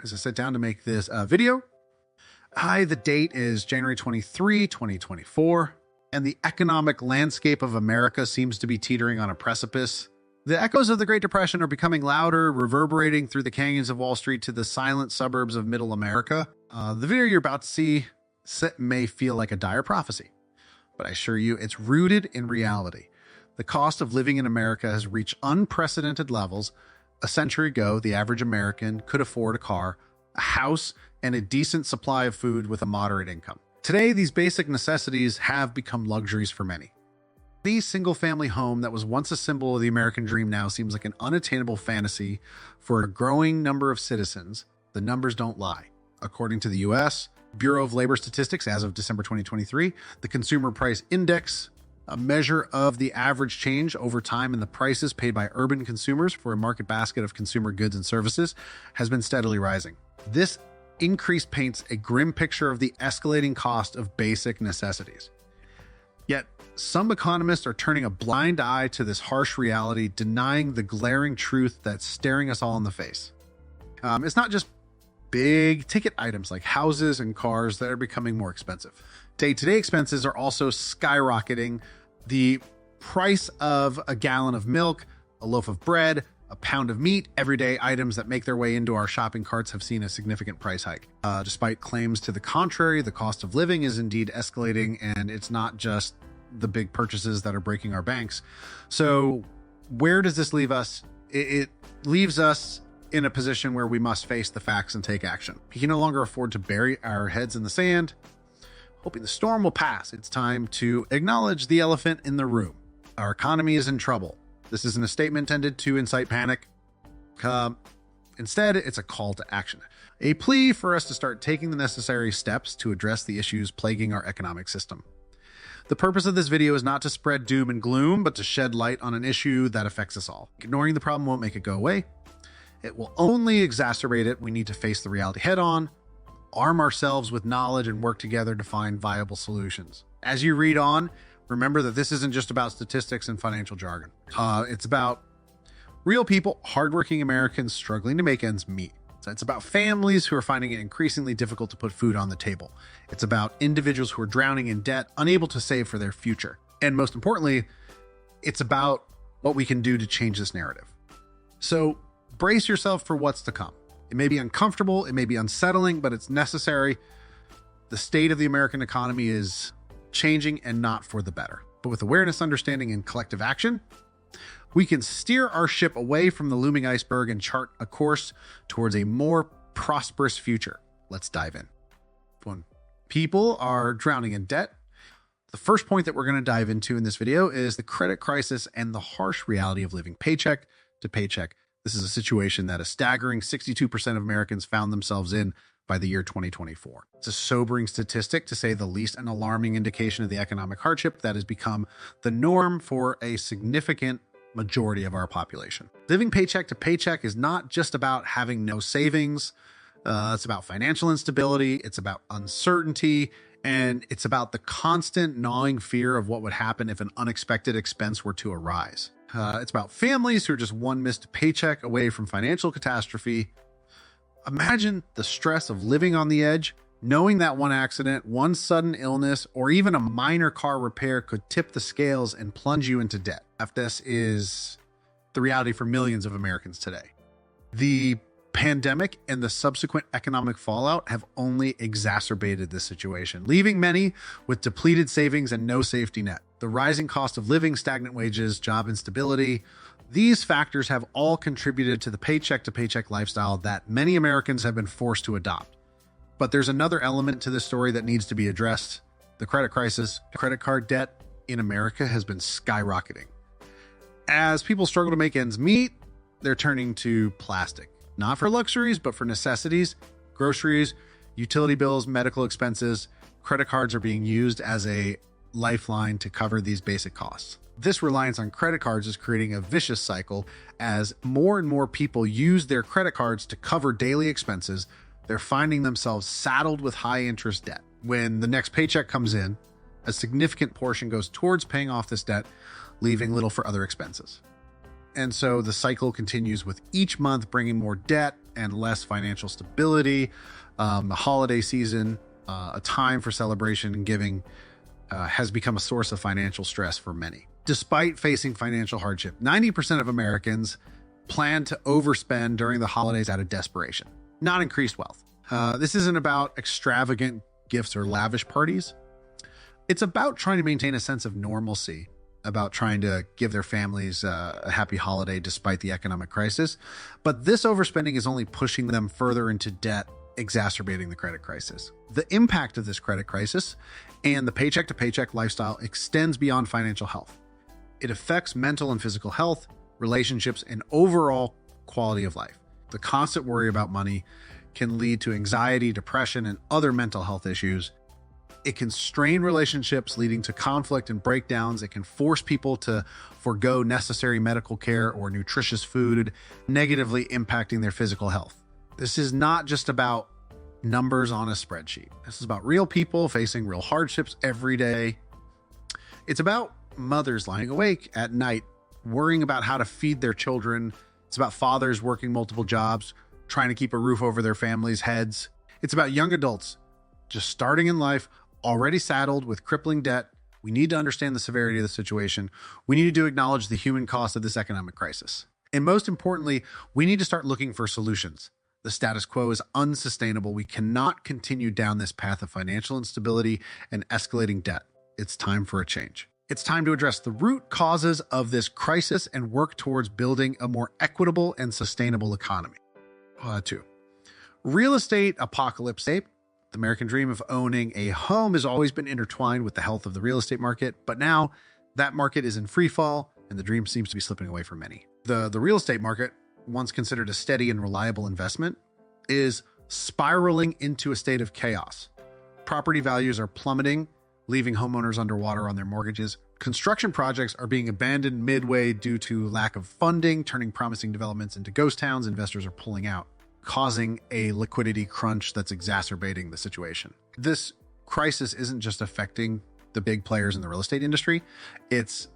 as I sit down to make this video. The date is January 23, 2024, and the economic landscape of America seems to be teetering on a precipice. The echoes of the Great Depression are becoming louder, reverberating through the canyons of Wall Street to the silent suburbs of Middle America. The video you're about to see may feel like a dire prophecy, but I assure you it's rooted in reality. The cost of living in America has reached unprecedented levels. A century ago, the average American could afford a car, a house, and a decent supply of food with a moderate income. Today, these basic necessities have become luxuries for many. The single-family home that was once a symbol of the American dream now seems like an unattainable fantasy for a growing number of citizens. The numbers don't lie. According to the U.S. Bureau of Labor Statistics, as of December 2023, the Consumer Price Index, a measure of the average change over time in the prices paid by urban consumers for a market basket of consumer goods and services, has been steadily rising. This increase paints a grim picture of the escalating cost of basic necessities. Yet, some economists are turning a blind eye to this harsh reality, denying the glaring truth that's staring us all in the face. It's not just big ticket items like houses and cars that are becoming more expensive. Day-to-day expenses are also skyrocketing. The price of a gallon of milk, a loaf of bread, a pound of meat, everyday items that make their way into our shopping carts have seen a significant price hike. Despite claims to the contrary, the cost of living is indeed escalating, and it's not just the big purchases that are breaking our banks. So where does this leave us? It leaves us in a position where we must face the facts and take action. We can no longer afford to bury our heads in the sand, hoping the storm will pass. It's time to acknowledge the elephant in the room. Our economy is in trouble. This isn't a statement intended to incite panic. Instead, it's a call to action, a plea for us to start taking the necessary steps to address the issues plaguing our economic system. The purpose of this video is not to spread doom and gloom, but to shed light on an issue that affects us all. Ignoring the problem won't make it go away. It will only exacerbate it. We need to face the reality head on, arm ourselves with knowledge, and work together to find viable solutions. As you read on, remember that this isn't just about statistics and financial jargon. It's about real people, hardworking Americans struggling to make ends meet. It's about families who are finding it increasingly difficult to put food on the table. It's about individuals who are drowning in debt, unable to save for their future. And most importantly, it's about what we can do to change this narrative. So brace yourself for what's to come. It may be uncomfortable, it may be unsettling, but it's necessary. The state of the American economy is changing, and not for the better. But with awareness, understanding, and collective action, we can steer our ship away from the looming iceberg and chart a course towards a more prosperous future. Let's dive in. When people are drowning in debt, the first point that we're going to dive into in this video is the credit crisis and the harsh reality of living paycheck to paycheck. This is a situation that a staggering 62% of Americans found themselves in by the year 2024. It's a sobering statistic, to say the least, an alarming indication of the economic hardship that has become the norm for a significant majority of our population. Living paycheck to paycheck is not just about having no savings. It's about financial instability. It's about uncertainty. And it's about the constant gnawing fear of what would happen if an unexpected expense were to arise. It's about families who are just one missed paycheck away from financial catastrophe. Imagine the stress of living on the edge, knowing that one accident, one sudden illness, or even a minor car repair could tip the scales and plunge you into debt. This is the reality for millions of Americans today. The pandemic and the subsequent economic fallout have only exacerbated this situation, leaving many with depleted savings and no safety net. The rising cost of living, stagnant wages, job instability, these factors have all contributed to the paycheck to paycheck lifestyle that many Americans have been forced to adopt. But there's another element to this story that needs to be addressed: the credit crisis. Credit card debt in America has been skyrocketing. As people struggle to make ends meet, they're turning to plastic. Not for luxuries, but for necessities, groceries, utility bills, medical expenses. Credit cards are being used as a lifeline to cover these basic costs. This reliance on credit cards is creating a vicious cycle. As more and more people use their credit cards to cover daily expenses, they're finding themselves saddled with high interest debt. When the next paycheck comes in, a significant portion goes towards paying off this debt, leaving little for other expenses. And so the cycle continues with each month bringing more debt and less financial stability. The holiday season, a time for celebration and giving, has become a source of financial stress for many. Despite facing financial hardship, 90% of Americans plan to overspend during the holidays out of desperation, not increased wealth. This isn't about extravagant gifts or lavish parties. It's about trying to maintain a sense of normalcy, about trying to give their families a happy holiday despite the economic crisis. But this overspending is only pushing them further into debt, exacerbating the credit crisis. The impact of this credit crisis and the paycheck to paycheck lifestyle extends beyond financial health. It affects mental and physical health, relationships, and overall quality of life. The constant worry about money can lead to anxiety, depression, and other mental health issues. It can strain relationships, leading to conflict and breakdowns. It can force people to forego necessary medical care or nutritious food, negatively impacting their physical health. This is not just about numbers on a spreadsheet. This is about real people facing real hardships every day. It's about mothers lying awake at night, worrying about how to feed their children. It's about fathers working multiple jobs, trying to keep a roof over their families' heads. It's about young adults just starting in life, already saddled with crippling debt. We need to understand the severity of the situation. We need to acknowledge the human cost of this economic crisis. And most importantly, we need to start looking for solutions. The status quo is unsustainable. We cannot continue down this path of financial instability and escalating debt. It's time for a change. It's time to address the root causes of this crisis and work towards building a more equitable and sustainable economy. 2. Real estate apocalypse. The American dream of owning a home has always been intertwined with the health of the real estate market, but now that market is in free fall and the dream seems to be slipping away from many. The real estate market, once considered a steady and reliable investment, is spiraling into a state of chaos. Property values are plummeting, leaving homeowners underwater on their mortgages. Construction projects are being abandoned midway due to lack of funding, turning promising developments into ghost towns. Investors are pulling out, causing a liquidity crunch that's exacerbating the situation. This crisis isn't just affecting the big players in the real estate industry, it's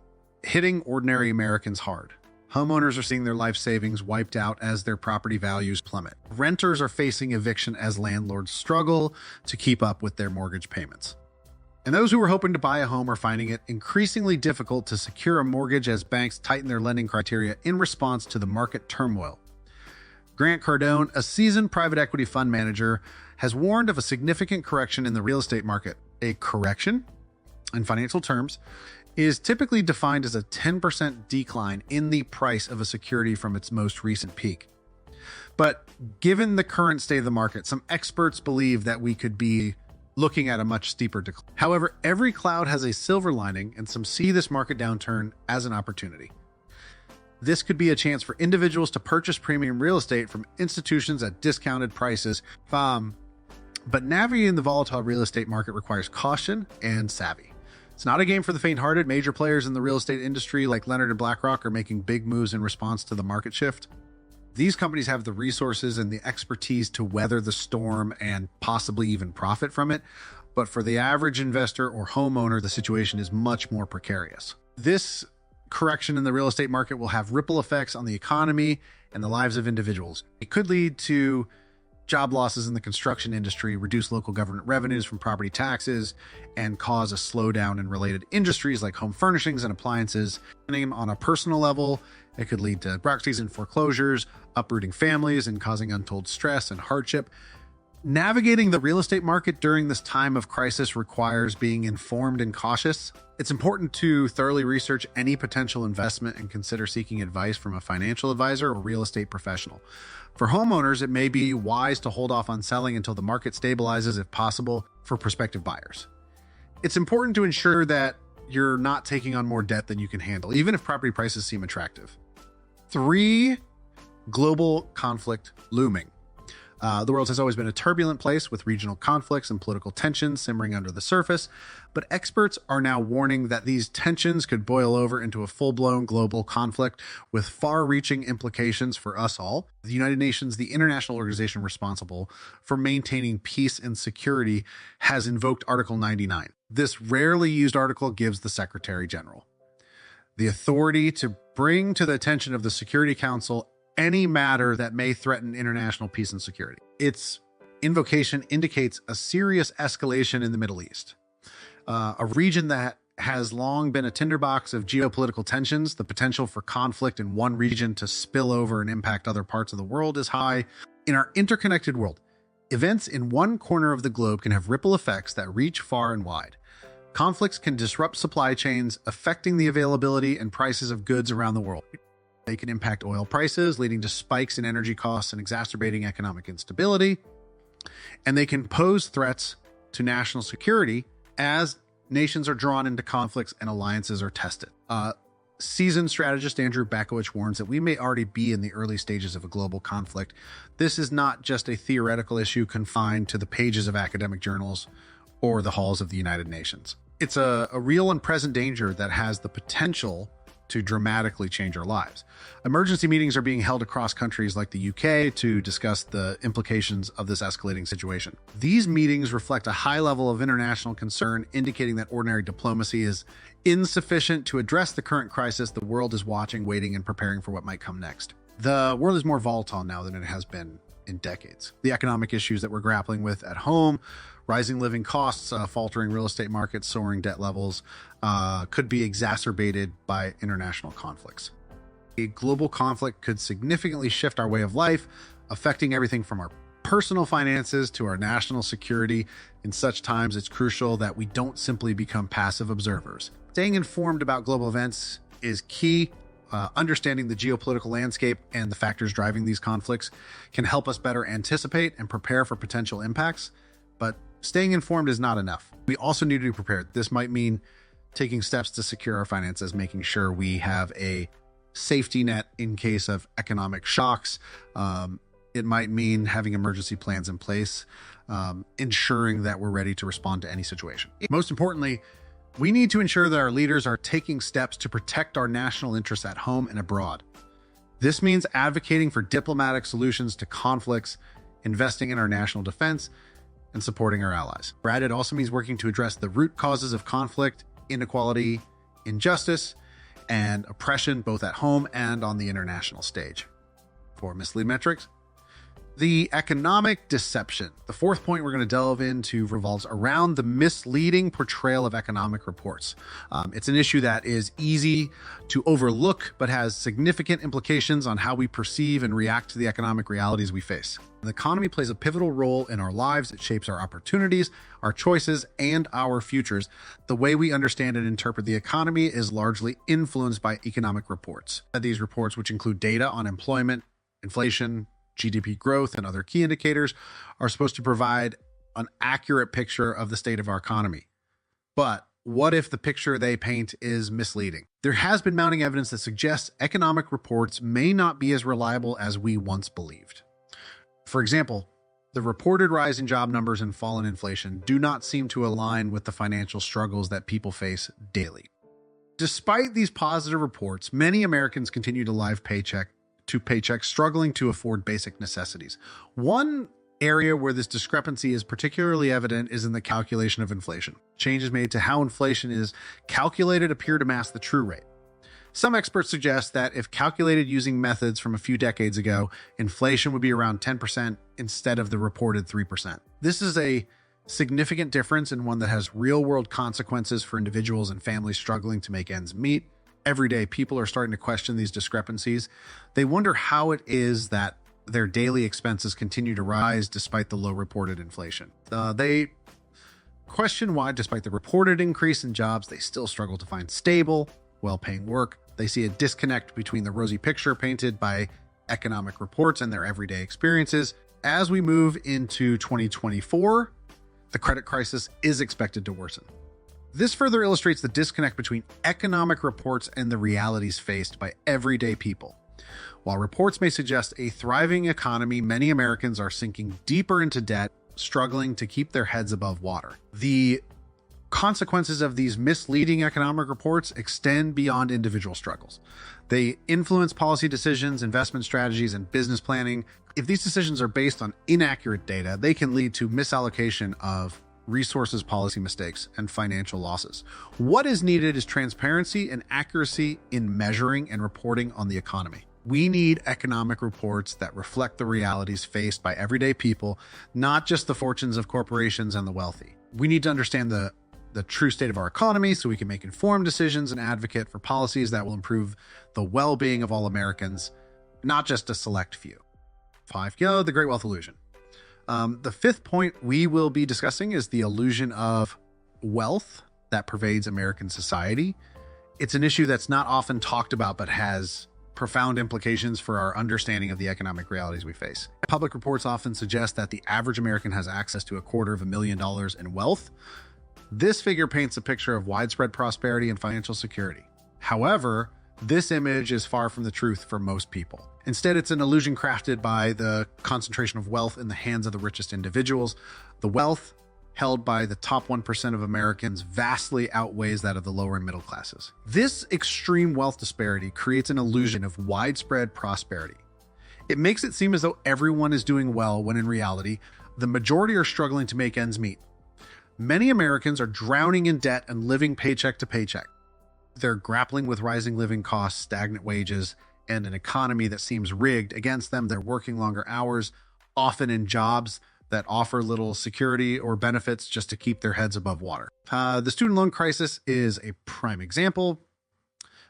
hitting ordinary Americans hard. Homeowners are seeing their life savings wiped out as their property values plummet. Renters are facing eviction as landlords struggle to keep up with their mortgage payments. And those who were hoping to buy a home are finding it increasingly difficult to secure a mortgage as banks tighten their lending criteria in response to the market turmoil. Grant Cardone, a seasoned private equity fund manager, has warned of a significant correction in the real estate market. A correction, in financial terms, is typically defined as a 10% decline in the price of a security from its most recent peak. But given the current state of the market, some experts believe that we could be looking at a much steeper decline. However, every cloud has a silver lining, and some see this market downturn as an opportunity. This could be a chance for individuals to purchase premium real estate from institutions at discounted prices. But navigating the volatile real estate market requires caution and savvy. It's not a game for the faint-hearted. Major players in the real estate industry like Leonard and BlackRock are making big moves in response to the market shift. These companies have the resources and the expertise to weather the storm and possibly even profit from it. But for the average investor or homeowner, the situation is much more precarious. This correction in the real estate market will have ripple effects on the economy and the lives of individuals. It could lead to job losses in the construction industry, reduce local government revenues from property taxes, and cause a slowdown in related industries like home furnishings and appliances. On a personal level, it could lead to bankruptcies and foreclosures, uprooting families and causing untold stress and hardship. Navigating the real estate market during this time of crisis requires being informed and cautious. It's important to thoroughly research any potential investment and consider seeking advice from a financial advisor or real estate professional. For homeowners, it may be wise to hold off on selling until the market stabilizes if possible for prospective buyers. It's important to ensure that you're not taking on more debt than you can handle, even if property prices seem attractive. 3, global conflict looming. The world has always been a turbulent place with regional conflicts and political tensions simmering under the surface, but experts are now warning that these tensions could boil over into a full-blown global conflict with far-reaching implications for us all. The United Nations, the international organization responsible for maintaining peace and security, has invoked Article 99. This rarely used article gives the Secretary General the authority to bring to the attention of the Security Council any matter that may threaten international peace and security. Its invocation indicates a serious escalation in the Middle East, a region that has long been a tinderbox of geopolitical tensions. The potential for conflict in one region to spill over and impact other parts of the world is high. In our interconnected world, events in one corner of the globe can have ripple effects that reach far and wide. Conflicts can disrupt supply chains, affecting the availability and prices of goods around the world. They can impact oil prices, leading to spikes in energy costs and exacerbating economic instability. And they can pose threats to national security as nations are drawn into conflicts and alliances are tested. Seasoned strategist Andrew Bakowicz warns that we may already be in the early stages of a global conflict. This is not just a theoretical issue confined to the pages of academic journals or the halls of the United Nations. It's a real and present danger that has the potential to dramatically change our lives. Emergency meetings are being held across countries like the UK to discuss the implications of this escalating situation. These meetings reflect a high level of international concern, indicating that ordinary diplomacy is insufficient to address the current crisis. The world is watching, waiting, and preparing for what might come next. The world is more volatile now than it has been in decades. The economic issues that we're grappling with at home, rising living costs, faltering real estate markets, soaring debt levels, could be exacerbated by international conflicts. A global conflict could significantly shift our way of life, affecting everything from our personal finances to our national security. In such times, it's crucial that we don't simply become passive observers. Staying informed about global events is key. Understanding the geopolitical landscape and the factors driving these conflicts can help us better anticipate and prepare for potential impacts. But staying informed is not enough. We also need to be prepared. This might mean taking steps to secure our finances, making sure we have a safety net in case of economic shocks. It might mean having emergency plans in place, ensuring that we're ready to respond to any situation. Most importantly, we need to ensure that our leaders are taking steps to protect our national interests at home and abroad. This means advocating for diplomatic solutions to conflicts, investing in our national defense, and supporting our allies. Brad, it also means working to address the root causes of conflict, inequality, injustice, and oppression, both at home and on the international stage. For Mislead Metrics, the economic deception. The fourth point we're going to delve into revolves around the misleading portrayal of economic reports. It's an issue that is easy to overlook, but has significant implications on how we perceive and react to the economic realities we face. The economy plays a pivotal role in our lives. It shapes our opportunities, our choices, and our futures. The way we understand and interpret the economy is largely influenced by economic reports. These reports, which include data on employment, inflation, GDP growth, and other key indicators, are supposed to provide an accurate picture of the state of our economy. But what if the picture they paint is misleading? There has been mounting evidence that suggests economic reports may not be as reliable as we once believed. For example, the reported rise in job numbers and fall in inflation do not seem to align with the financial struggles that people face daily. Despite these positive reports, many Americans continue to live paycheck to paycheck, struggling to afford basic necessities. One area where this discrepancy is particularly evident is in the calculation of inflation. Changes made to how inflation is calculated appear to mask the true rate. Some experts suggest that if calculated using methods from a few decades ago, inflation would be around 10% instead of the reported 3%. This is a significant difference and one that has real-world consequences for individuals and families struggling to make ends meet. Every day, people are starting to question these discrepancies. They wonder how it is that their daily expenses continue to rise despite the low reported inflation. They question why, despite the reported increase in jobs, they still struggle to find stable, well-paying work. They see a disconnect between the rosy picture painted by economic reports and their everyday experiences. As we move into 2024, the credit crisis is expected to worsen. This further illustrates the disconnect between economic reports and the realities faced by everyday people. While reports may suggest a thriving economy, many Americans are sinking deeper into debt, struggling to keep their heads above water. The consequences of these misleading economic reports extend beyond individual struggles. They influence policy decisions, investment strategies, and business planning. If these decisions are based on inaccurate data, they can lead to misallocation of resources policy mistakes, and financial losses. What is needed is transparency and accuracy in measuring and reporting on the economy. We need economic reports that reflect the realities faced by everyday people, not just the fortunes of corporations and the wealthy. We need to understand the true state of our economy so we can make informed decisions and advocate for policies that will improve the well-being of all Americans, not just a select few. 5, the Great Wealth Illusion. The fifth point we will be discussing is the illusion of wealth that pervades American society. It's an issue that's not often talked about, but has profound implications for our understanding of the economic realities we face. Public reports often suggest that the average American has access to $250,000 in wealth. This figure paints a picture of widespread prosperity and financial security. However, this image is far from the truth for most people. Instead, it's an illusion crafted by the concentration of wealth in the hands of the richest individuals. The wealth held by the top 1% of Americans vastly outweighs that of the lower and middle classes. This extreme wealth disparity creates an illusion of widespread prosperity. It makes it seem as though everyone is doing well, when in reality, the majority are struggling to make ends meet. Many Americans are drowning in debt and living paycheck to paycheck. They're grappling with rising living costs, stagnant wages, and an economy that seems rigged against them. They're working longer hours, often in jobs that offer little security or benefits just to keep their heads above water. The student loan crisis is a prime example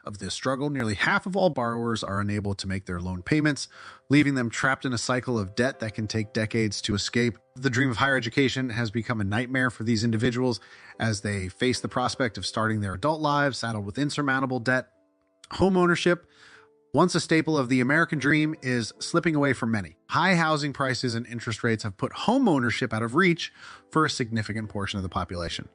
of this struggle. Nearly half of all borrowers are unable to make their loan payments, leaving them trapped in a cycle of debt that can take decades to escape. The dream of higher education has become a nightmare for these individuals as they face the prospect of starting their adult lives saddled with insurmountable debt. Home ownership, once a staple of the American dream, is slipping away from many. High housing prices and interest rates have put home ownership out of reach for a significant portion of the population.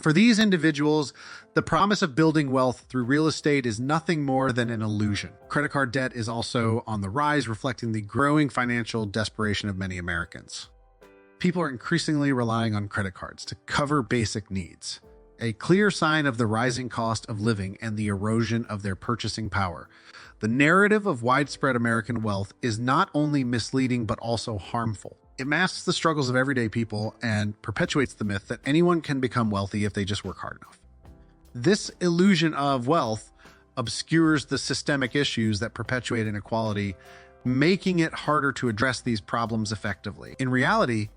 For these individuals, the promise of building wealth through real estate is nothing more than an illusion. Credit card debt is also on the rise, reflecting the growing financial desperation of many Americans. People are increasingly relying on credit cards to cover basic needs, a clear sign of the rising cost of living and the erosion of their purchasing power. The narrative of widespread American wealth is not only misleading, but also harmful. It masks the struggles of everyday people and perpetuates the myth that anyone can become wealthy if they just work hard enough. This illusion of wealth obscures the systemic issues that perpetuate inequality, making it harder to address these problems effectively. In reality,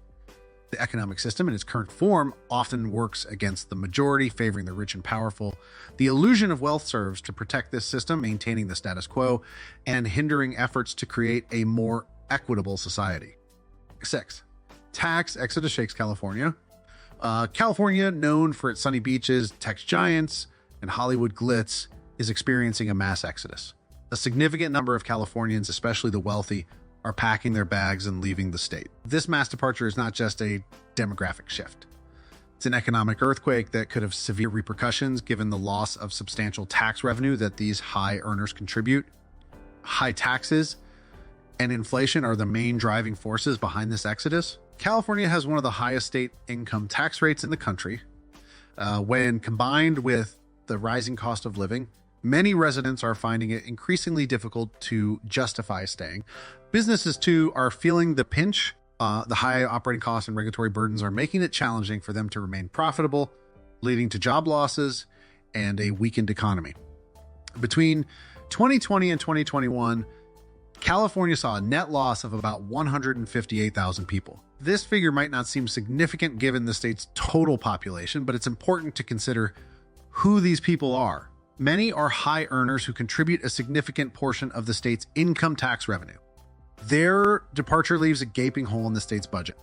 the economic system in its current form often works against the majority, favoring the rich and powerful. The illusion of wealth serves to protect this system, maintaining the status quo and hindering efforts to create a more equitable society. 6. Tax exodus shakes California. California, known for its sunny beaches, tech giants, and Hollywood glitz, is experiencing a mass exodus. A significant number of Californians, especially the wealthy, are packing their bags and leaving the state. This mass departure is not just a demographic shift. It's an economic earthquake that could have severe repercussions given the loss of substantial tax revenue that these high earners contribute. High taxes and inflation are the main driving forces behind this exodus. California has one of the highest state income tax rates in the country. When combined with the rising cost of living, many residents are finding it increasingly difficult to justify staying. Businesses, too, are feeling the pinch. The high operating costs and regulatory burdens are making it challenging for them to remain profitable, leading to job losses and a weakened economy. Between 2020 and 2021, California saw a net loss of about 158,000 people. This figure might not seem significant given the state's total population, but it's important to consider who these people are. Many are high earners who contribute a significant portion of the state's income tax revenue. Their departure leaves a gaping hole in the state's budget.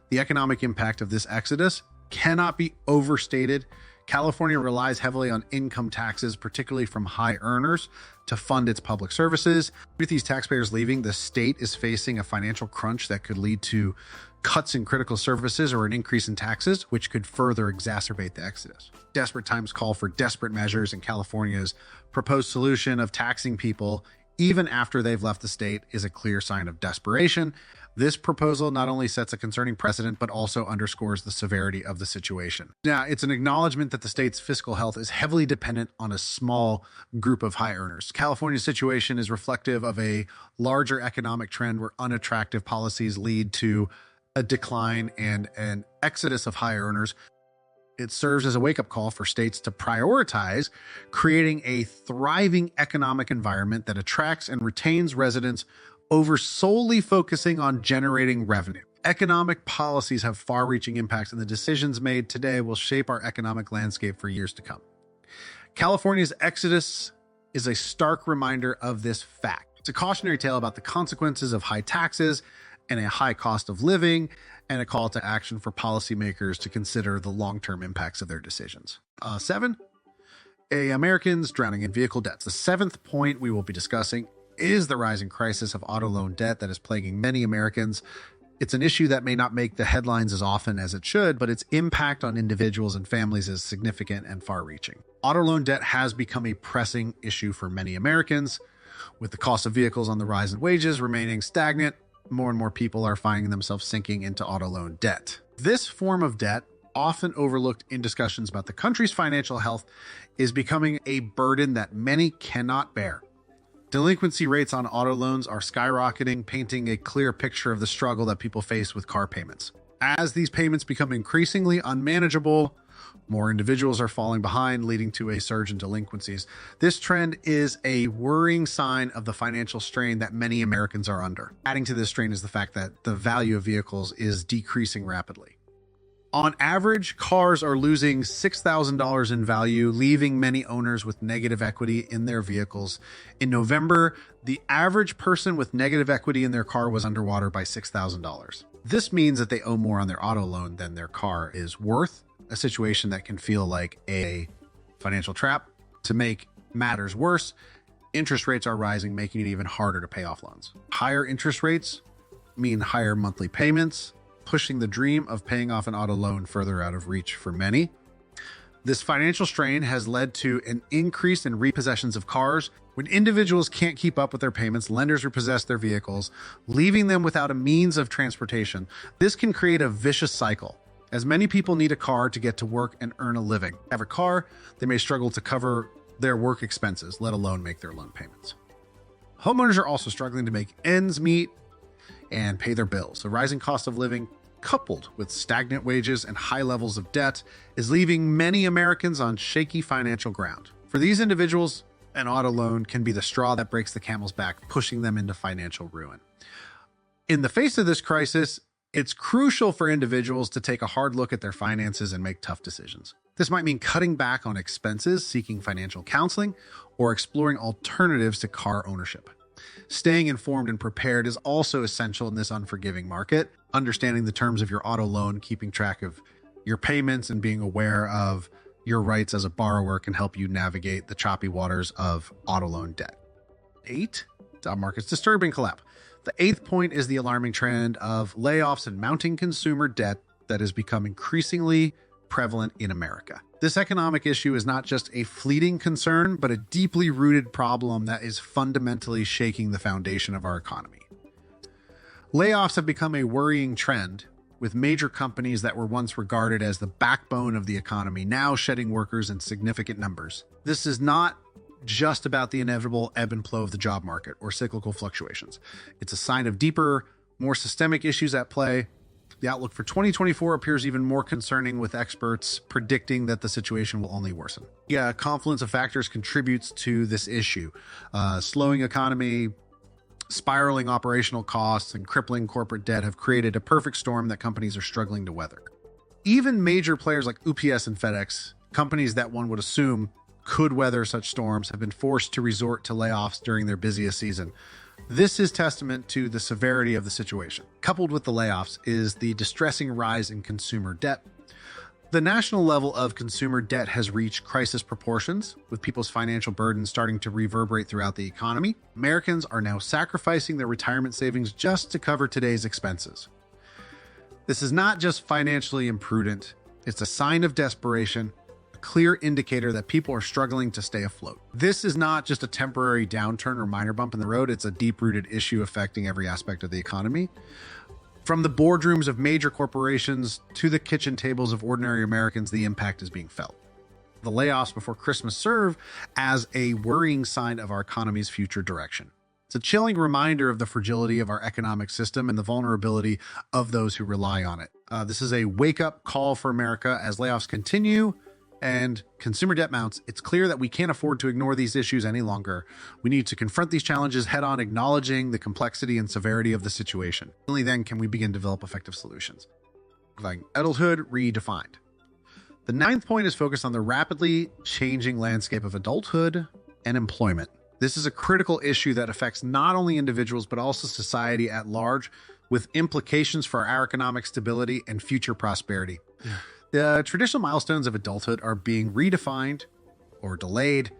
The economic impact of this exodus cannot be overstated. California relies heavily on income taxes, particularly from high earners, to fund its public services. With these taxpayers leaving, the state is facing a financial crunch that could lead to cuts in critical services or an increase in taxes, which could further exacerbate the exodus. Desperate times call for desperate measures, and California's proposed solution of taxing people even after they've left the state is a clear sign of desperation. This proposal not only sets a concerning precedent, but also underscores the severity of the situation. Now, it's an acknowledgement that the state's fiscal health is heavily dependent on a small group of high earners. California's situation is reflective of a larger economic trend where unattractive policies lead to a decline and an exodus of high earners. It serves as a wake-up call for states to prioritize creating a thriving economic environment that attracts and retains residents over solely focusing on generating revenue. Economic policies have far-reaching impacts, and the decisions made today will shape our economic landscape for years to come. California's exodus is a stark reminder of this fact. It's a cautionary tale about the consequences of high taxes and a high cost of living, and a call to action for policymakers to consider the long-term impacts of their decisions. 7, Americans drowning in vehicle debts. The 7th point we will be discussing is the rising crisis of auto loan debt that is plaguing many Americans. It's an issue that may not make the headlines as often as it should, but its impact on individuals and families is significant and far-reaching. Auto loan debt has become a pressing issue for many Americans. With the cost of vehicles on the rise and wages remaining stagnant, more and more people are finding themselves sinking into auto loan debt. This form of debt, often overlooked in discussions about the country's financial health, is becoming a burden that many cannot bear. Delinquency rates on auto loans are skyrocketing, painting a clear picture of the struggle that people face with car payments. As these payments become increasingly unmanageable, more individuals are falling behind, leading to a surge in delinquencies. This trend is a worrying sign of the financial strain that many Americans are under. Adding to this strain is the fact that the value of vehicles is decreasing rapidly. On average, cars are losing $6,000 in value, leaving many owners with negative equity in their vehicles. In November, the average person with negative equity in their car was underwater by $6,000. This means that they owe more on their auto loan than their car is worth, a situation that can feel like a financial trap. To make matters worse, interest rates are rising, making it even harder to pay off loans. Higher interest rates mean higher monthly payments, pushing the dream of paying off an auto loan further out of reach for many. This financial strain has led to an increase in repossessions of cars. When individuals can't keep up with their payments, lenders repossess their vehicles, leaving them without a means of transportation. This can create a vicious cycle, as many people need a car to get to work and earn a living. Have a car, they may struggle to cover their work expenses, let alone make their loan payments. Homeowners are also struggling to make ends meet and pay their bills. The rising cost of living, coupled with stagnant wages and high levels of debt, is leaving many Americans on shaky financial ground. For these individuals, an auto loan can be the straw that breaks the camel's back, pushing them into financial ruin. In the face of this crisis, it's crucial for individuals to take a hard look at their finances and make tough decisions. This might mean cutting back on expenses, seeking financial counseling, or exploring alternatives to car ownership. Staying informed and prepared is also essential in this unforgiving market. Understanding the terms of your auto loan, keeping track of your payments, and being aware of your rights as a borrower can help you navigate the choppy waters of auto loan debt. 8, job market's disturbing collapse. The 8th point is the alarming trend of layoffs and mounting consumer debt that has become increasingly prevalent in America. This economic issue is not just a fleeting concern, but a deeply rooted problem that is fundamentally shaking the foundation of our economy. Layoffs have become a worrying trend, with major companies that were once regarded as the backbone of the economy now shedding workers in significant numbers. This is not just about the inevitable ebb and flow of the job market or cyclical fluctuations. It's a sign of deeper, more systemic issues at play. The outlook for 2024 appears even more concerning, with experts predicting that the situation will only worsen. A confluence of factors contributes to this issue. Slowing economy, spiraling operational costs, and crippling corporate debt have created a perfect storm that companies are struggling to weather. Even major players like UPS and FedEx, companies that one would assume could weather such storms, have been forced to resort to layoffs during their busiest season. This is testament to the severity of the situation. Coupled with the layoffs is the distressing rise in consumer debt. The national level of consumer debt has reached crisis proportions, with people's financial burdens starting to reverberate throughout the economy. Americans are now sacrificing their retirement savings just to cover today's expenses. This is not just financially imprudent, it's a sign of desperation, a clear indicator that people are struggling to stay afloat. This is not just a temporary downturn or minor bump in the road, it's a deep-rooted issue affecting every aspect of the economy. From the boardrooms of major corporations to the kitchen tables of ordinary Americans, the impact is being felt. The layoffs before Christmas serve as a worrying sign of our economy's future direction. It's It's a chilling reminder of the fragility of our economic system and the vulnerability of those who rely on it. This is a wake-up call for America as layoffs continue and consumer debt mounts. It's clear that we can't afford to ignore these issues any longer. We need to confront these challenges head-on, acknowledging the complexity and severity of the situation. Only then can we begin to develop effective solutions. Adulthood redefined. The ninth point is focused on the rapidly changing landscape of adulthood and employment. This is a critical issue that affects not only individuals, but also society at large, with implications for our economic stability and future prosperity. Yeah. The traditional milestones of adulthood are being redefined or delayed.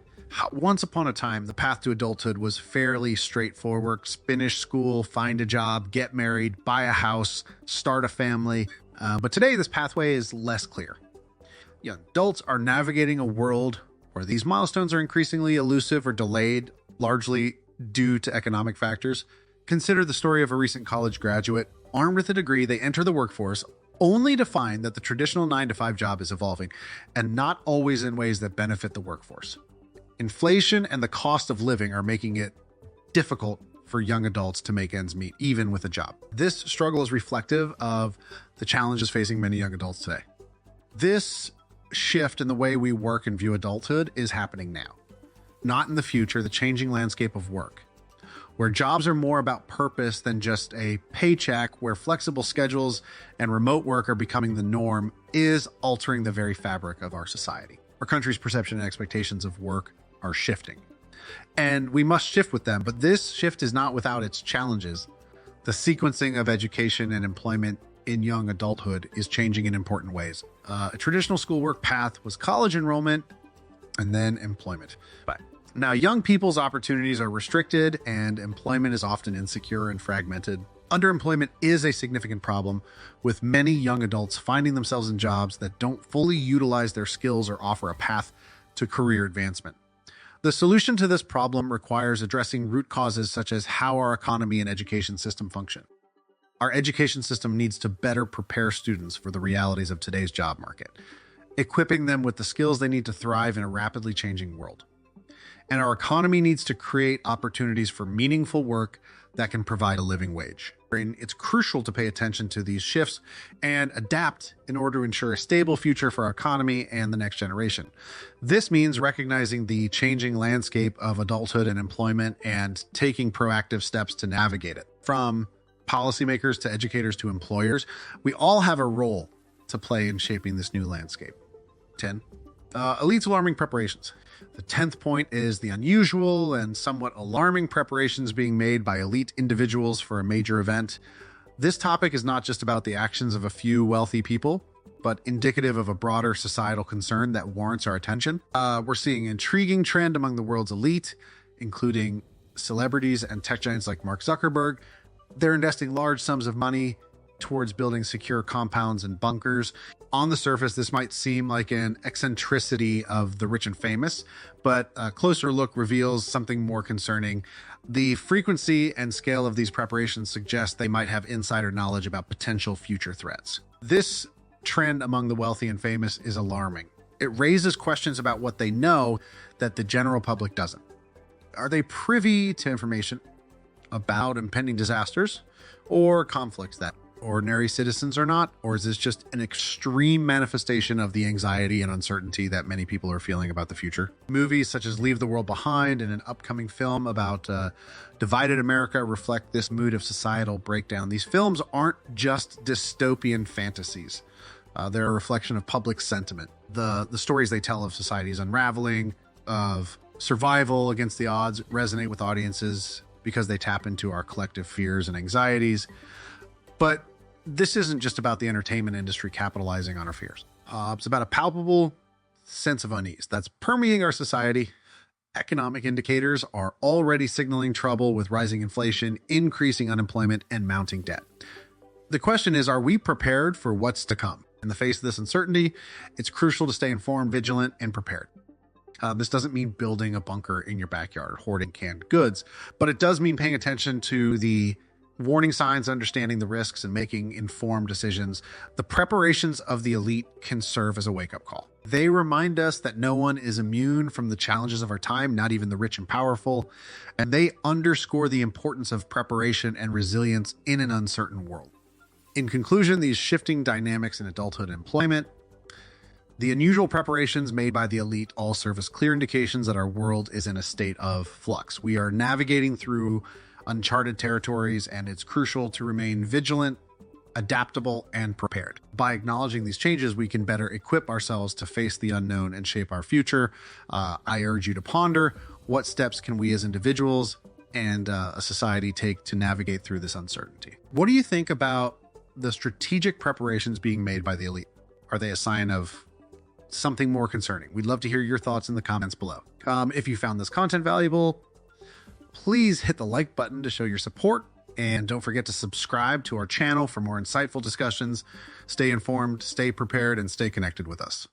Once upon a time, the path to adulthood was fairly straightforward. Finish school, find a job, get married, buy a house, start a family. But today, this pathway is less clear. Young adults are navigating a world where these milestones are increasingly elusive or delayed, largely due to economic factors. Consider the story of a recent college graduate. Armed with a degree, they enter the workforce only to find that the traditional 9-to-5 job is evolving, and not always in ways that benefit the workforce. Inflation and the cost of living are making it difficult for young adults to make ends meet, even with a job. This struggle is reflective of the challenges facing many young adults today. This shift in the way we work and view adulthood is happening now, not in the future. The changing landscape of work, where jobs are more about purpose than just a paycheck, where flexible schedules and remote work are becoming the norm, is altering the very fabric of our society. Our country's perception and expectations of work are shifting, and we must shift with them. But this shift is not without its challenges. The sequencing of education and employment in young adulthood is changing in important ways. A traditional school work path was college enrollment and then employment. But now young people's opportunities are restricted and employment is often insecure and fragmented. Underemployment is a significant problem, with many young adults finding themselves in jobs that don't fully utilize their skills or offer a path to career advancement. The solution to this problem requires addressing root causes such as how our economy and education system function. Our education system needs to better prepare students for the realities of today's job market, equipping them with the skills they need to thrive in a rapidly changing world. And our economy needs to create opportunities for meaningful work that can provide a living wage. And it's crucial to pay attention to these shifts and adapt in order to ensure a stable future for our economy and the next generation. This means recognizing the changing landscape of adulthood and employment and taking proactive steps to navigate it. From policymakers to educators to employers, we all have a role to play in shaping this new landscape. 10. Elite's alarming preparations. The 10th point is the unusual and somewhat alarming preparations being made by elite individuals for a major event. This topic is not just about the actions of a few wealthy people, but indicative of a broader societal concern that warrants our attention. We're seeing an intriguing trend among the world's elite, including celebrities and tech giants like Mark Zuckerberg. They're investing large sums of money towards building secure compounds and bunkers. On the surface, this might seem like an eccentricity of the rich and famous, but a closer look reveals something more concerning. The frequency and scale of these preparations suggest they might have insider knowledge about potential future threats. This trend among the wealthy and famous is alarming. It raises questions about what they know that the general public doesn't. Are they privy to information about impending disasters or conflicts that ordinary citizens are not? Or is this just an extreme manifestation of the anxiety and uncertainty that many people are feeling about the future? Movies such as Leave the World Behind and an upcoming film about divided America reflect this mood of societal breakdown. These films aren't just dystopian fantasies. They're a reflection of public sentiment. The stories they tell of society's unraveling, of survival against the odds, resonate with audiences because they tap into our collective fears and anxieties. But this isn't just about the entertainment industry capitalizing on our fears. It's about a palpable sense of unease that's permeating our society. Economic indicators are already signaling trouble with rising inflation, increasing unemployment, and mounting debt. The question is, are we prepared for what's to come? In the face of this uncertainty, it's crucial to stay informed, vigilant, and prepared. This doesn't mean building a bunker in your backyard or hoarding canned goods, but it does mean paying attention to the warning signs, understanding the risks, and making informed decisions, the preparations of the elite can serve as a wake-up call. They remind us that no one is immune from the challenges of our time, not even the rich and powerful, and they underscore the importance of preparation and resilience in an uncertain world. In conclusion, these shifting dynamics in adulthood and employment, the unusual preparations made by the elite all serve as clear indications that our world is in a state of flux. We are navigating through uncharted territories, and it's crucial to remain vigilant, adaptable, and prepared. By acknowledging these changes, we can better equip ourselves to face the unknown and shape our future. I urge you to ponder, what steps can we as individuals and a society take to navigate through this uncertainty? What do you think about the strategic preparations being made by the elite? Are they a sign of something more concerning? We'd love to hear your thoughts in the comments below. If you found this content valuable, please hit the like button to show your support, and don't forget to subscribe to our channel for more insightful discussions. Stay informed, stay prepared, and stay connected with us.